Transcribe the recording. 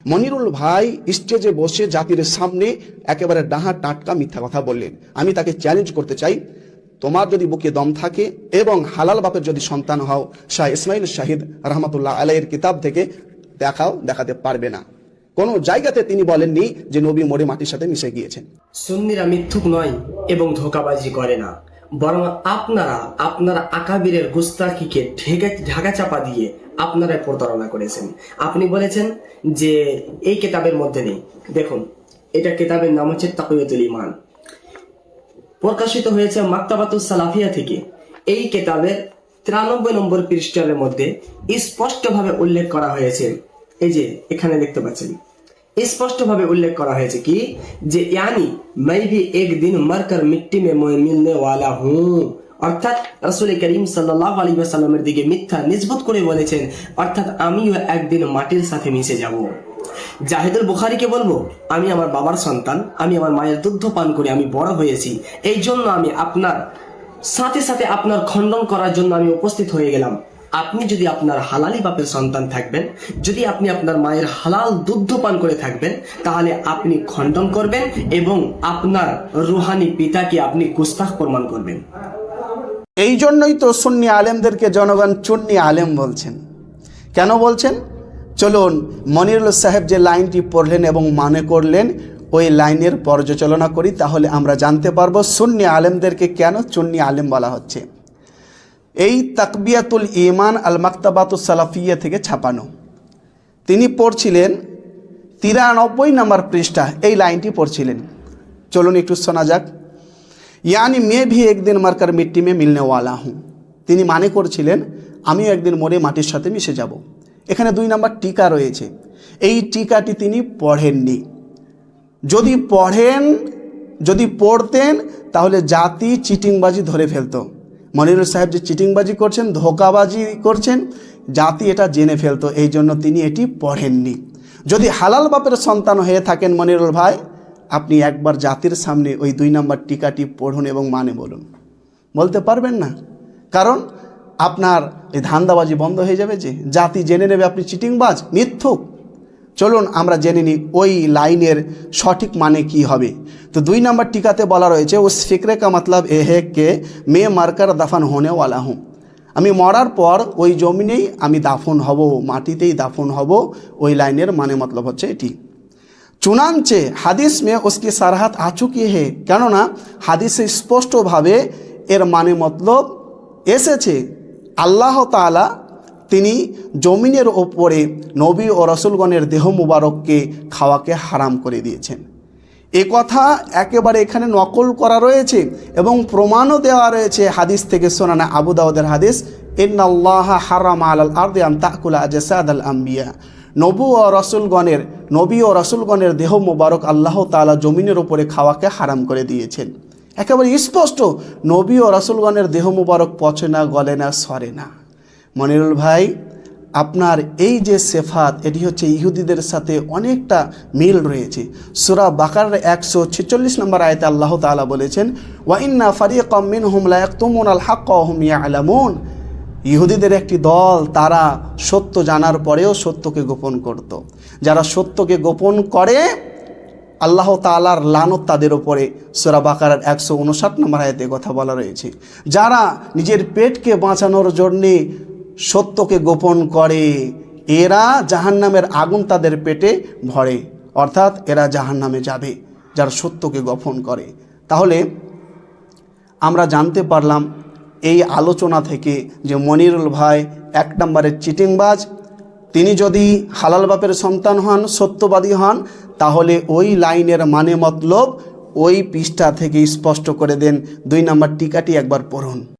মনিরুল ভাই স্টেজে বসে জাতির সামনে একেবারে ডাহা টাটকা মিথ্যা কথা বললেন। আমি তাকে চ্যালেঞ্জ করতে চাই, তোমার যদি বুকে দম থাকে এবং হালাল বাপের যদি সন্তান হও, শাহ ইসমাইল শাহিদ রহমতুল্লাহ আলাইহির কিতাব থেকে দেখাও, দেখাতে পারবে না। কোন জায়গাতে তিনি বলেননি যে নবী মরে মাটির সাথে মিশে গিয়েছেন। সুন্নিরা মিথ্যুক নয় এবং ধোঁকাবাজি করে না, বরং আপনারা আকাবিরের গুস্তাখিকে ঢাকা চাপা দিয়ে আপনারা প্রতারণা করেছেন। আপনি বলেছেন যে এই কিতাবের মধ্যে নেই। দেখুন, এটা কিতাবের নাম হচ্ছে তাকওয়াতুল ঈমান, প্রকাশিত হয়েছে মাকতাবাতুস সালাফিয়া থেকে। এই কিতাবের 93 নম্বর পৃষ্ঠার মধ্যে স্পষ্টভাবে উল্লেখ করা হয়েছে, এই যে এখানে দেখতে পাচ্ছেন, স্পষ্টভাবে উল্লেখ করা হয়েছে কি যে यानी मैं भी एक दिन मरकर मिट्टी में मिलने वाला हूँ, অর্থাৎ রাসূল করিম সাল্লাল্লাহু আলাইহি ওয়াসাল্লামের দিকে মিথ্যা নিসবত করে বলেছেন, অর্থাৎ আমিও একদিন মাটির সাথে মিশে যাব। জাহিদুল বুখারীকে বলবো, আমি আমার বাবার সন্তান, আমি আমার মায়ের দুধ পান করে আমি বড় হয়েছি, এই জন্য আমি আপনার সাথে সাথে আপনার খণ্ডন করার জন্য আমি উপস্থিত হয়ে গেলাম। আপনি যদি আপনার হালালি বাপের সন্তান থাকবেন, যদি আপনি আপনার মায়ের হালাল দুধ পান করে থাকবেন, তাহলে আপনি খণ্ডন করবেন এবং আপনার রুহানি পিতাকে আপনি গুস্তাখ প্রমাণ করবেন। এই জন্যই তো সুন্নি আলেমদেরকে জনগণ চুন্নি আলেম বলছেন। কেন বলছেন? চলুন মনিরুল সাহেব যে লাইনটি পড়লেন এবং মানে করলেন, ওই লাইনের পর্যালোচনা করি, তাহলে আমরা জানতে পারবো সুন্নি আলেমদেরকে কেন চুন্নি আলেম বলা হচ্ছে। এই তাকবিয়াতুল ঈমান আল মাকতাবাতুস সালাফিয়া থেকে ছাপানো। তিনি পড়ছিলেন 93 নম্বর পৃষ্ঠা, এই লাইনটি পড়ছিলেন। চলুন একটু শোনা যাক। यानी मैं भी एक दिन मरकर मिट्टी में मिलने वाला हूँ। তিনি মানে করছিলেন আমিও একদিন মরে মাটির সাথে মিশে যাব। এখানে 2 নম্বর টিকা রয়েছে, এই টিকাটি তিনি পড়েননি। যদি পড়তেন তাহলে জাতি চিটিংবাজি ধরে ফেলতো। মনিরুল সাহেব যে চিটিংবাজি করছেন, ধোঁকাবাজি করছেন, জাতি এটা জেনে ফেলতো, এই জন্য তিনি এটি পড়েননি। যদি হালাল বাপের সন্তান হয়ে থাকেন মনিরুল ভাই, আপনি একবার জাতির সামনে ওই 2 নম্বর টিকাটি পড়ুন এবং মানে বলুন। বলতে পারবেন না, কারণ আপনার এই ধান্দাবাজি বন্ধ হয়ে যাবে, যে জাতি জেনে নেবে আপনি চিটিংবাজ, মিথ্যুক। চলুন আমরা জেনে নিই ওই লাইনের সঠিক মানে কি হবে। তো 2 নম্বর টিকাতে বলা রয়েছে, উস ফিক্রে কা মতলব এ হে কে মে মারকার দাফন হোনে ওয়ালা হুম। আমি মরার পর ওই জমিনেই আমি দাফন হব, মাটিতেই দাফন হব। ওই লাইনের মানে মতলব হচ্ছে এটি। চুনাঞ্চে হাদিস মে উসকি সারাহাত আ চুকি হে, কেননা হাদিসে স্পষ্টভাবে এর মানে মতলব এসেছে। আল্লাহ তাআলা তিনি জমিনের ওপরে নবী ও রসুলগণের দেহ মুবারককে খাওয়াকে হারাম করে দিয়েছেন। এ কথা একেবারে এখানে নকল করা রয়েছে এবং প্রমাণও দেওয়া রয়েছে হাদিস থেকে। শোনানা আবু দাউদের হাদিস, ইন্নাল্লাহা হারামা আলাল আরদি আন তাকুলা আজসাদাল আম্বিয়া। নবী ও রসুলগণের দেহ মুবারক আল্লাহ তাআলা জমিনের উপরে খাওয়াকে হারাম করে দিয়েছেন। একেবারে স্পষ্ট, নবী ও রসুলগণের দেহ মুবারক পচে না, গলে না, সরে না। মনিরুল ভাই, আপনার এই যে সেফাত, এটি হচ্ছে ইহুদিদের সাথে অনেকটা মিল রয়েছে। সূরা বাকারার 146 নম্বর আয়াতে আল্লাহ তাআলা বলেছেন, ওয়া ইন্না ফারিকাম মিনহুম লা ইয়াকতুমুনাল হাক্কা ওয়া হুম ইয়ালামুন। ইহুদিদের একটি দল, তারা সত্য জানার পরেও সত্যকে গোপন করত। যারা সত্যকে গোপন করে, আল্লাহ তাআলার লানত তাদের উপরে। সূরা বাকারার 159 নম্বর আয়াতে কথা বলা রয়েছে। যারা নিজের পেটকে বাঁচানোর জন্যে সত্যকে গোপন করে, এরা জাহান্নামের আগুন তাদের পেটে ভরে, অর্থাৎ এরা জাহান্নামে যাবে, যারা সত্যকে গোপন করে। তাহলে আমরা জানতে পারলাম এই আলোচনা থেকে যে মনিরুল ভাই 1 নম্বরের চিটিংবাজ। তিনি যদি হালাল বাপের সন্তান হন, সত্যবাদী হন, তাহলে ওই লাইনের মানে মতলব ওই পৃষ্ঠা থেকে স্পষ্ট করে দেন। 2 নম্বর টিকাটি একবার পড়ুন।